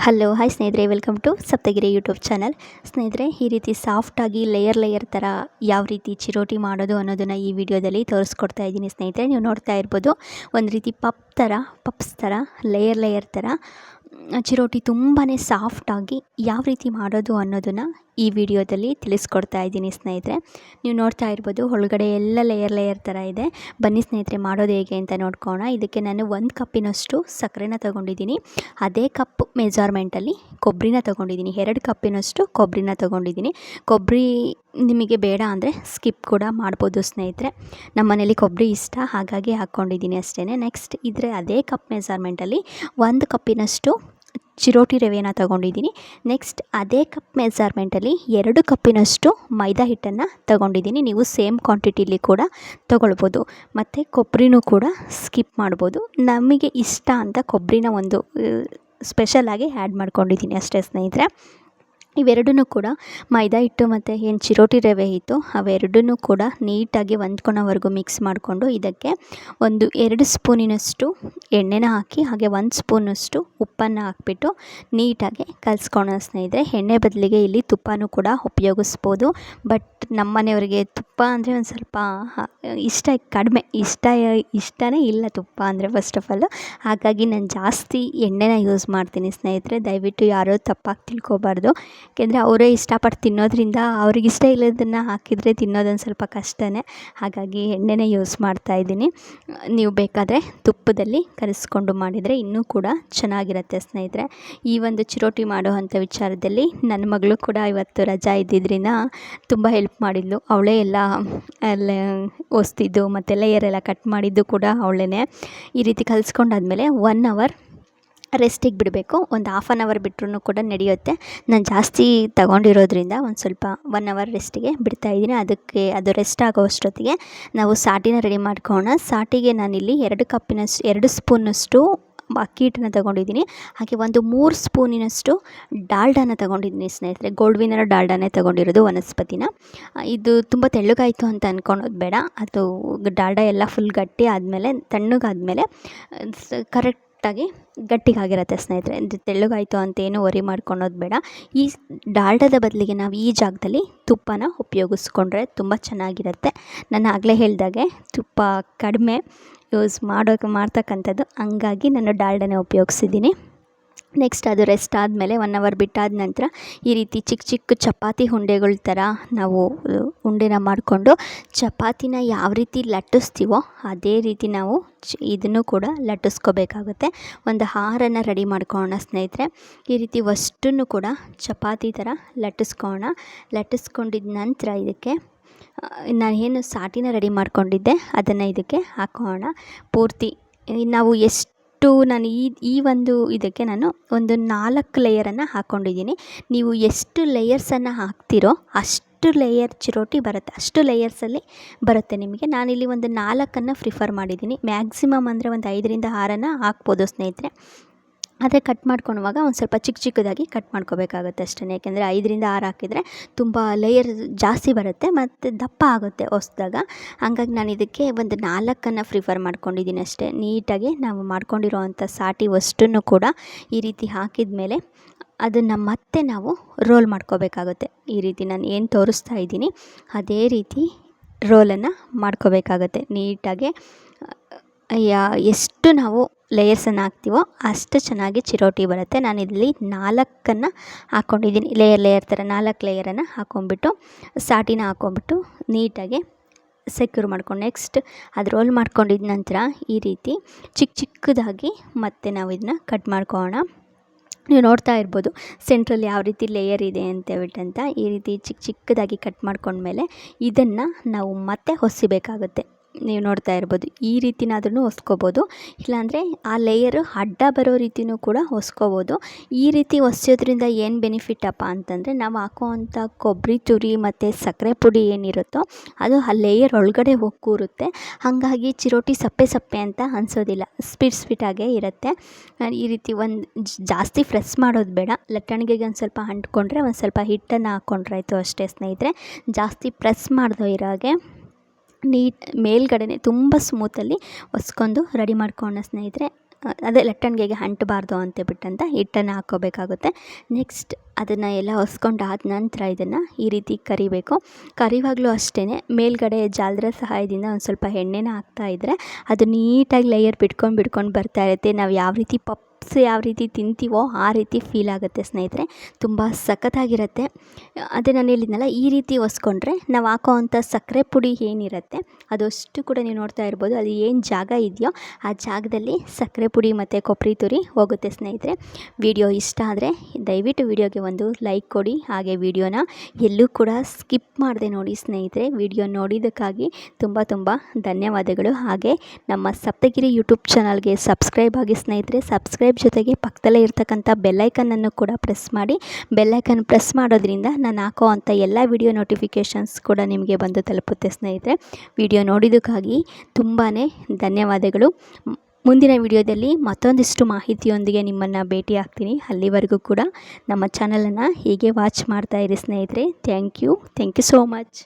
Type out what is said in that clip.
Hello hi ಸ್ನೇಹಿತರೆ, welcome to Saptagiri YouTube channel. ಸ್ನೇಹಿತರೆ, ಈ ರೀತಿ ಸಾಫ್ಟಾಗಿ ಲೇಯರ್ ಥರ ಯಾವ ರೀತಿ ಚಿರೋಟಿ ಮಾಡೋದು ಅನ್ನೋದನ್ನು ಈ ವಿಡಿಯೋದಲ್ಲಿ ತೋರಿಸ್ಕೊಡ್ತಾ ಇದ್ದೀನಿ. ಸ್ನೇಹಿತರೆ, ನೀವು ನೋಡ್ತಾ ಇರ್ಬೋದು, ಒಂದು ರೀತಿ ಪಪ್ಸ್ ಥರ ಲೇಯರ್ ಥರ ಚಿರೋಟಿ ತುಂಬಾ ಸಾಫ್ಟಾಗಿ ಯಾವ ರೀತಿ ಮಾಡೋದು ಅನ್ನೋದನ್ನು ಈ ವಿಡಿಯೋದಲ್ಲಿ ತಿಳಿಸ್ಕೊಡ್ತಾ ಇದ್ದೀನಿ. ಸ್ನೇಹಿತರೆ, ನೀವು ನೋಡ್ತಾ ಇರ್ಬೋದು, ಒಳಗಡೆ ಎಲ್ಲ ಲೇಯರ್ ಥರ ಇದೆ. ಬನ್ನಿ ಸ್ನೇಹಿತರೆ, ಮಾಡೋದು ಹೇಗೆ ಅಂತ ನೋಡ್ಕೋಣ. ಇದಕ್ಕೆ ನಾನು 1 ಕಪ್ಪಿನಷ್ಟು ಸಕ್ಕರೆನ ತೊಗೊಂಡಿದ್ದೀನಿ. ಅದೇ ಕಪ್ ಮೆಜರ್ಮೆಂಟಲ್ಲಿ ಕೊಬ್ಬರಿನ ತೊಗೊಂಡಿದ್ದೀನಿ. 2 ಕಪ್ಪಿನಷ್ಟು ಕೊಬ್ಬರಿನ ತೊಗೊಂಡಿದ್ದೀನಿ. ಕೊಬ್ಬರಿ ನಿಮಗೆ ಬೇಡ ಅಂದರೆ ಸ್ಕಿಪ್ ಕೂಡ ಮಾಡ್ಬೋದು ಸ್ನೇಹಿತರೆ. ನಮ್ಮ ಮನೇಲಿ ಕೊಬ್ಬರಿ ಇಷ್ಟ, ಹಾಗಾಗಿ ಹಾಕ್ಕೊಂಡಿದ್ದೀನಿ ಅಷ್ಟೇ. ನೆಕ್ಸ್ಟ್ ಅದೇ ಕಪ್ ಮೆಜರ್ಮೆಂಟಲ್ಲಿ 1 ಕಪ್ಪಿನಷ್ಟು ಚಿರೋಟಿ ರವೆನ ತೊಗೊಂಡಿದ್ದೀನಿ. ನೆಕ್ಸ್ಟ್ ಅದೇ ಕಪ್ ಮೆಜರ್ಮೆಂಟಲ್ಲಿ 2 ಕಪ್ಪಿನಷ್ಟು ಮೈದಾ ಹಿಟ್ಟನ್ನು ತೊಗೊಂಡಿದ್ದೀನಿ. ನೀವು ಸೇಮ್ ಕ್ವಾಂಟಿಟಿಲಿ ಕೂಡ ತೊಗೊಳ್ಬೋದು. ಮತ್ತು ಕೊಬ್ಬರಿನೂ ಕೂಡ ಸ್ಕಿಪ್ ಮಾಡ್ಬೋದು. ನಮಗೆ ಇಷ್ಟ ಅಂತ ಕೊಬ್ಬರಿನ ಒಂದು ಸ್ಪೆಷಲಾಗಿ ಆ್ಯಡ್ ಮಾಡ್ಕೊಂಡಿದ್ದೀನಿ ಅಷ್ಟೇ ಸ್ನೇಹಿತರೆ. ಇವೆರಡನ್ನೂ ಕೂಡ ಮೈದಾ ಹಿಟ್ಟು ಮತ್ತು ಏನು ಚಿರೋಟಿ ರವೆ ಇತ್ತು ಅವೆರಡನ್ನೂ ಕೂಡ ನೀಟಾಗಿ ಹೊಂದ್ಕೊಳ್ಳೋವರೆಗೂ ಮಿಕ್ಸ್ ಮಾಡಿಕೊಂಡು ಇದಕ್ಕೆ 2 ಸ್ಪೂನಿನಷ್ಟು ಎಣ್ಣೆನ ಹಾಕಿ, ಹಾಗೆ 1 ಸ್ಪೂನಷ್ಟು ಉಪ್ಪನ್ನು ಹಾಕ್ಬಿಟ್ಟು ನೀಟಾಗಿ ಕಲಿಸ್ಕೊಳ್ಳೋಣ ಸ್ನೇಹಿತರೆ. ಎಣ್ಣೆ ಬದಲಿಗೆ ಇಲ್ಲಿ ತುಪ್ಪನೂ ಕೂಡ ಉಪಯೋಗಿಸ್ಬೋದು. ಬಟ್ ನಮ್ಮ ಮನೆಯವರಿಗೆ ತುಪ್ಪ ಅಂದರೆ ಒಂದು ಸ್ವಲ್ಪ ಕಡಿಮೆ ಇಷ್ಟನೇ ಇಲ್ಲ ತುಪ್ಪ ಅಂದರೆ ಫಸ್ಟ್ ಆಫ್ ಆಲ್. ಹಾಗಾಗಿ ನಾನು ಜಾಸ್ತಿ ಎಣ್ಣೆನ ಯೂಸ್ ಮಾಡ್ತೀನಿ ಸ್ನೇಹಿತರೆ. ದಯವಿಟ್ಟು ಯಾರೂ ತಪ್ಪಾಗಿ ತಿಳ್ಕೊಬಾರ್ದು. ಯಾಕೆಂದರೆ ಅವರೇ ಇಷ್ಟಪಟ್ಟು ತಿನ್ನೋದ್ರಿಂದ ಅವ್ರಿಗಿಷ್ಟ ಇಲ್ಲದನ್ನು ಹಾಕಿದರೆ ತಿನ್ನೋದೊಂದು ಸ್ವಲ್ಪ ಕಷ್ಟನೇ. ಹಾಗಾಗಿ ಎಣ್ಣೆನೇ ಯೂಸ್ ಮಾಡ್ತಾಯಿದ್ದೀನಿ. ನೀವು ಬೇಕಾದರೆ ತುಪ್ಪದಲ್ಲಿ ಕರಿಸ್ಕೊಂಡು ಮಾಡಿದರೆ ಇನ್ನೂ ಕೂಡ ಚೆನ್ನಾಗಿರುತ್ತೆ ಸ್ನೇಹಿತರೆ. ಈ ಒಂದು ಚಿರೋಟಿ ಮಾಡುವಂಥ ವಿಚಾರದಲ್ಲಿ ನನ್ನ ಮಗಳು ಕೂಡ ಇವತ್ತು ರಜಾ ಇದ್ದಿದ್ದರಿಂದ ತುಂಬ ಹೆಲ್ಪ್ ಮಾಡಿದ್ಲು. ಅವಳೇ ಎಲ್ಲ ಒಸ್ತಿದ್ದು ಮತ್ತು ಲೇಯರೆಲ್ಲ ಕಟ್ ಮಾಡಿದ್ದು ಕೂಡ ಅವಳೇ. ಈ ರೀತಿ ಕಲಿಸ್ಕೊಂಡಾದ್ಮೇಲೆ 1 ಅವರ್ ರೆಸ್ಟಿಗೆ ಬಿಡಬೇಕು. ಒಂದು ಹಾಫ್ ಆನ್ ಅವರ್ ಬಿಟ್ಟರೂ ಕೂಡ ನಡೆಯುತ್ತೆ. ನಾನು ಜಾಸ್ತಿ ತಗೊಂಡಿರೋದ್ರಿಂದ ಒಂದು ಸ್ವಲ್ಪ 1 ಅವರ್ ರೆಸ್ಟಿಗೆ ಬಿಡ್ತಾಯಿದ್ದೀನಿ. ಅದು ರೆಸ್ಟ್ ಆಗೋ ಅಷ್ಟೊತ್ತಿಗೆ ನಾವು ಸಾಟಿನ ರೆಡಿ ಮಾಡ್ಕೊಳ್ಳೋಣ. ಸಾಟಿಗೆ ನಾನಿಲ್ಲಿ 2 ಸ್ಪೂನಷ್ಟು ಅಕ್ಕಿ ಹಿಟ್ಟನ್ನು ತೊಗೊಂಡಿದ್ದೀನಿ. ಹಾಗೆ 3 ಸ್ಪೂನಿನಷ್ಟು ಡಾಲ್ಡಾನ ತೊಗೊಂಡಿದ್ದೀನಿ ಸ್ನೇಹಿತರೆ. ಗೋಲ್ಡ್ ವಿನ್ನರ್ ಡಾಲ್ಡಾನೇ ತೊಗೊಂಡಿರೋದು, ವನಸ್ಪತಿನ. ಇದು ತುಂಬ ತೆಳ್ಳಗಾಯಿತು ಅಂತ ಅಂದ್ಕೊಳೋದು ಬೇಡ. ಅದು ಡಾಲ್ಡಾ ಎಲ್ಲ ಫುಲ್ ಗಟ್ಟಿ ಆದಮೇಲೆ, ತಣ್ಣಗಾದಮೇಲೆ ಕರೆಕ್ಟಾಗಿ ಗಟ್ಟಿಗಾಗಿರುತ್ತೆ ಸ್ನೇಹಿತರೆ. ತೆಳ್ಳಗಾಯಿತು ಅಂತೇನು ವರಿ ಮಾಡ್ಕೊಳೋದು ಬೇಡ. ಈ ಡಾಲ್ಡಾದ ಬದಲಿಗೆ ನಾವು ಈ ಜಾಗದಲ್ಲಿ ತುಪ್ಪನ ಉಪಯೋಗಿಸ್ಕೊಂಡ್ರೆ ತುಂಬ ಚೆನ್ನಾಗಿರುತ್ತೆ. ನಾನು ಆಗಲೇ ಹೇಳಿದಾಗೆ ತುಪ್ಪ ಕಡಿಮೆ ಯೂಸ್ ಮಾಡ್ತಕ್ಕಂಥದ್ದು, ಹಂಗಾಗಿ ನಾನು ಡಾಲ್ಡಾನೇ ಉಪಯೋಗಿಸಿದ್ದೀನಿ. ನೆಕ್ಸ್ಟ್ ಅದು ರೆಸ್ಟ್ ಆದಮೇಲೆ 1 ಅವರ್ ಬಿಟ್ಟಾದ ನಂತರ ಈ ರೀತಿ ಚಿಕ್ಕ ಚಪಾತಿ ಉಂಡೆಗಳ ಥರ ನಾವು ಉಂಡೆನ ಮಾಡಿಕೊಂಡು ಚಪಾತಿನ ಯಾವ ರೀತಿ ಲಟ್ಟಿಸ್ತೀವೋ ಅದೇ ರೀತಿ ನಾವು ಇದನ್ನು ಕೂಡ ಲಟ್ಟಿಸ್ಕೋಬೇಕಾಗುತ್ತೆ. ಒಂದು ಹಾರನ್ನು ರೆಡಿ ಮಾಡ್ಕೊಳ್ಳೋಣ ಸ್ನೇಹಿತರೆ. ಈ ರೀತಿ ಅಷ್ಟನ್ನು ಕೂಡ ಚಪಾತಿ ಥರ ಲಟ್ಟಿಸ್ಕೊಂಡಿದ್ದ ನಂತರ ಇದಕ್ಕೆ ನಾನು ಏನು ಸಾಟಿನ ರೆಡಿ ಮಾಡ್ಕೊಂಡಿದ್ದೆ ಅದನ್ನು ಇದಕ್ಕೆ ಹಾಕೋಣ. ಪೂರ್ತಿ ನಾವು ನಾನು ಈ ಒಂದು ಇದಕ್ಕೆ ನಾನು ಒಂದು 4 ಲೇಯರನ್ನು ಹಾಕ್ಕೊಂಡಿದ್ದೀನಿ. ನೀವು ಎಷ್ಟು ಲೇಯರ್ಸನ್ನು ಹಾಕ್ತಿರೋ ಅಷ್ಟು ಲೇಯರ್ ಚಿರೋಟಿ ಬರುತ್ತೆ, ಅಷ್ಟು ಲೇಯರ್ಸಲ್ಲಿ ಬರುತ್ತೆ ನಿಮಗೆ. ನಾನಿಲ್ಲಿ ಒಂದು 4 ಪ್ರಿಫರ್ ಮಾಡಿದ್ದೀನಿ. ಮ್ಯಾಕ್ಸಿಮಮ್ ಅಂದರೆ ಒಂದು 5ರಿಂದ 6 ಹಾಕ್ಬೋದು ಸ್ನೇಹಿತರೆ. ಅದೇ ಕಟ್ ಮಾಡ್ಕೊಳ್ಳುವಾಗ ಒಂದು ಸ್ವಲ್ಪ ಚಿಕ್ಕದಾಗಿ ಕಟ್ ಮಾಡ್ಕೋಬೇಕಾಗುತ್ತೆ ಅಷ್ಟೇ. ಯಾಕೆಂದರೆ 5ರಿಂದ 6 ಹಾಕಿದರೆ ತುಂಬ ಲೇಯರ್ ಜಾಸ್ತಿ ಬರುತ್ತೆ ಮತ್ತು ದಪ್ಪ ಆಗುತ್ತೆ ಹೊಸ್ದಾಗ. ಹಂಗಾಗಿ ನಾನು ಇದಕ್ಕೆ ಒಂದು 4 ಪ್ರಿಫರ್ ಮಾಡ್ಕೊಂಡಿದ್ದೀನಿ ಅಷ್ಟೇ. ನೀಟಾಗಿ ನಾವು ಮಾಡ್ಕೊಂಡಿರೋವಂಥ ಸಾಟಿ ಅಷ್ಟನ್ನು ಕೂಡ ಈ ರೀತಿ ಹಾಕಿದ ಮೇಲೆ ಅದನ್ನು ಮತ್ತೆ ನಾವು ರೋಲ್ ಮಾಡ್ಕೋಬೇಕಾಗುತ್ತೆ. ಈ ರೀತಿ ನಾನು ಏನು ತೋರಿಸ್ತಾ ಇದ್ದೀನಿ ಅದೇ ರೀತಿ ರೋಲನ್ನು ಮಾಡ್ಕೋಬೇಕಾಗತ್ತೆ ನೀಟಾಗಿ. ಎಷ್ಟು ನಾವು ಲೇಯರ್ಸನ್ನು ಹಾಕ್ತೀವೋ ಅಷ್ಟು ಚೆನ್ನಾಗಿ ಚಿರೋಟಿ ಬರುತ್ತೆ. ನಾನಿಲ್ಲಿ 4 ಹಾಕ್ಕೊಂಡಿದ್ದೀನಿ. ಲೇಯರ್ ಥರ 4 ಲೇಯರನ್ನು ಹಾಕ್ಕೊಂಬಿಟ್ಟು ಸಾಟಿನ ಹಾಕ್ಕೊಂಬಿಟ್ಟು ನೀಟಾಗಿ ಸೆಕ್ಯೂರ್ ಮಾಡ್ಕೊಂಡು ನೆಕ್ಸ್ಟ್ ಅದು ರೋಲ್ ಮಾಡ್ಕೊಂಡಿದ್ದ ನಂತರ ಈ ರೀತಿ ಚಿಕ್ಕದಾಗಿ ಮತ್ತೆ ನಾವು ಇದನ್ನ ಕಟ್ ಮಾಡ್ಕೊಳ್ಳೋಣ. ನೀವು ನೋಡ್ತಾ ಇರ್ಬೋದು ಸೆಂಟ್ರಲ್ಲಿ ಯಾವ ರೀತಿ ಲೇಯರ್ ಇದೆ ಅಂತ ಈ ರೀತಿ ಚಿಕ್ಕದಾಗಿ ಕಟ್ ಮಾಡ್ಕೊಂಡ್ಮೇಲೆ ಇದನ್ನು ನಾವು ಮತ್ತೆ ಹೊಸಿಬೇಕಾಗುತ್ತೆ. ನೀವು ನೋಡ್ತಾ ಇರ್ಬೋದು, ಈ ರೀತಿನಾದ್ರೂ ಹೊಸ್ಕೋಬೋದು, ಇಲ್ಲಾಂದರೆ ಆ ಲೇಯರು ಅಡ್ಡ ಬರೋ ರೀತಿಯೂ ಕೂಡ ಹೊಸ್ಕೋಬೋದು. ಈ ರೀತಿ ಹೊಸೋದ್ರಿಂದ ಏನು ಬೆನಿಫಿಟಪ್ಪ ಅಂತಂದರೆ ನಾವು ಹಾಕೋವಂಥ ಕೊಬ್ಬರಿ ತುರಿ ಮತ್ತು ಸಕ್ಕರೆ ಪುಡಿ ಏನಿರುತ್ತೋ ಅದು ಆ ಲೇಯರ್ ಒಳಗಡೆ ಹೋಗಿ ಕೂರುತ್ತೆ. ಹಾಗಾಗಿ ಚಿರೋಟಿ ಸಪ್ಪೆ ಅಂತ ಅನಿಸೋದಿಲ್ಲ, ಸ್ವೀಟಾಗೇ ಇರುತ್ತೆ. ಈ ರೀತಿ ಜಾಸ್ತಿ ಪ್ರೆಸ್ ಮಾಡೋದು ಬೇಡ. ಲಟ್ಟಣಿಗೆಗೆ ಒಂದು ಸ್ವಲ್ಪ ಅಂಟ್ಕೊಂಡ್ರೆ ಒಂದು ಸ್ವಲ್ಪ ಹಿಟ್ಟನ್ನು ಹಾಕ್ಕೊಂಡ್ರಾಯ್ತು ಅಷ್ಟೇ ಸ್ನೇಹಿತರೆ. ಜಾಸ್ತಿ ಪ್ರೆಸ್ ಮಾಡ್ದೋ ಇರೋಗೆ ಮೇಲ್ಗಡೆ ತುಂಬ ಸ್ಮೂತಲ್ಲಿ ಹೊಸ್ಕೊಂಡು ರೆಡಿ ಮಾಡ್ಕೊಳ್ಳೋಣ ಸ್ನೇಹಿತರೆ. ಅದೇ ಲಟ್ಟಣಿಗೆಗೆ ಅಂಟಬಾರ್ದು ಅಂತೇಳ್ಬಿಟ್ಟಂತ ಹಿಟ್ಟನ್ನು ಹಾಕ್ಕೋಬೇಕಾಗುತ್ತೆ. ನೆಕ್ಸ್ಟ್ ಅದನ್ನು ಎಲ್ಲ ಹೊಸ್ಕೊಂಡಾದ ನಂತರ ಇದನ್ನು ಈ ರೀತಿ ಕರಿಬೇಕು. ಕರಿವಾಗಲೂ ಅಷ್ಟೇ ಮೇಲ್ಗಡೆ ಜಾಲರ ಸಹಾಯದಿಂದ ಒಂದು ಸ್ವಲ್ಪ ಎಣ್ಣೆನ ಹಾಕ್ತಾಯಿದ್ರೆ ಅದು ನೀಟಾಗಿ ಲೇಯರ್ ಬಿಟ್ಕೊಂಡು ಬರ್ತಾ ಇರುತ್ತೆ. ನಾವು ಯಾವ ರೀತಿ ಪಪ್ಸ್ ಯಾವ ರೀತಿ ತಿಂತೀವೋ ಆ ರೀತಿ ಫೀಲ್ ಆಗುತ್ತೆ ಸ್ನೇಹಿತರೆ, ತುಂಬ ಸಖತ್ತಾಗಿರುತ್ತೆ. ಅದೇ ನಾನು ಹೇಳಿದ್ನಲ್ಲ, ಈ ರೀತಿ ಹೊಸ್ಕೊಂಡ್ರೆ ನಾವು ಹಾಕೋವಂಥ ಸಕ್ಕರೆ ಪುಡಿ ಏನಿರುತ್ತೆ ಅದಷ್ಟು ಕೂಡ ನೀವು ನೋಡ್ತಾ ಇರ್ಬೋದು, ಅದು ಏನು ಜಾಗ ಇದೆಯೋ ಆ ಜಾಗದಲ್ಲಿ ಸಕ್ಕರೆ ಪುಡಿ ಮತ್ತು ಕೊಬ್ಬರಿ ತುರಿ ಹೋಗುತ್ತೆ ಸ್ನೇಹಿತರೆ. ವಿಡಿಯೋ ಇಷ್ಟ ಆದರೆ ದಯವಿಟ್ಟು ವಿಡಿಯೋಗೆ ಒಂದು ಲೈಕ್ ಕೊಡಿ, ಹಾಗೆ ವಿಡಿಯೋನ ಎಲ್ಲೂ ಕೂಡ ಸ್ಕಿಪ್ ಮಾಡದೆ ನೋಡಿ ಸ್ನೇಹಿತರೆ. ವಿಡಿಯೋ ನೋಡಿದ್ದಕ್ಕಾಗಿ ತುಂಬ ಧನ್ಯವಾದಗಳು. ಹಾಗೆ ನಮ್ಮ ಸಪ್ತಗಿರಿ ಯೂಟ್ಯೂಬ್ ಚಾನಲ್ಗೆ ಸಬ್ಸ್ಕ್ರೈಬ್ ಆಗಿ ಸ್ನೇಹಿತರೆ. ಸಬ್ಸ್ಕ್ರೈಬ್ ಜೊತೆಗೆ ಪಕ್ಕದಲ್ಲೇ ಇರ್ತಕ್ಕಂಥ ಬೆಲ್ಲೈಕನ್ನನ್ನು ಕೂಡ ಪ್ರೆಸ್ ಮಾಡಿ. ಬೆಲ್ಲೈಕನ್ ಪ್ರೆಸ್ ಮಾಡೋದ್ರಿಂದ ನಾನು ಹಾಕೋ ಅಂಥ ಎಲ್ಲ ವಿಡಿಯೋ ನೋಟಿಫಿಕೇಷನ್ಸ್ ಕೂಡ ನಿಮಗೆ ಬಂದು ತಲುಪುತ್ತೆ ಸ್ನೇಹಿತರೆ. ವಿಡಿಯೋ ನೋಡಿದ್ದಕ್ಕಾಗಿ ತುಂಬಾ ಧನ್ಯವಾದಗಳು. ಮುಂದಿನ ವಿಡಿಯೋದಲ್ಲಿ ಮತ್ತೊಂದಿಷ್ಟು ಮಾಹಿತಿಯೊಂದಿಗೆ ನಿಮ್ಮನ್ನು ಭೇಟಿ ಆಗ್ತೀನಿ. ಅಲ್ಲಿವರೆಗೂ ಕೂಡ ನಮ್ಮ ಚಾನಲನ್ನು ಹೀಗೆ ವಾಚ್ ಮಾಡ್ತಾ ಇರಿ ಸ್ನೇಹಿತರೆ. Thank you so much.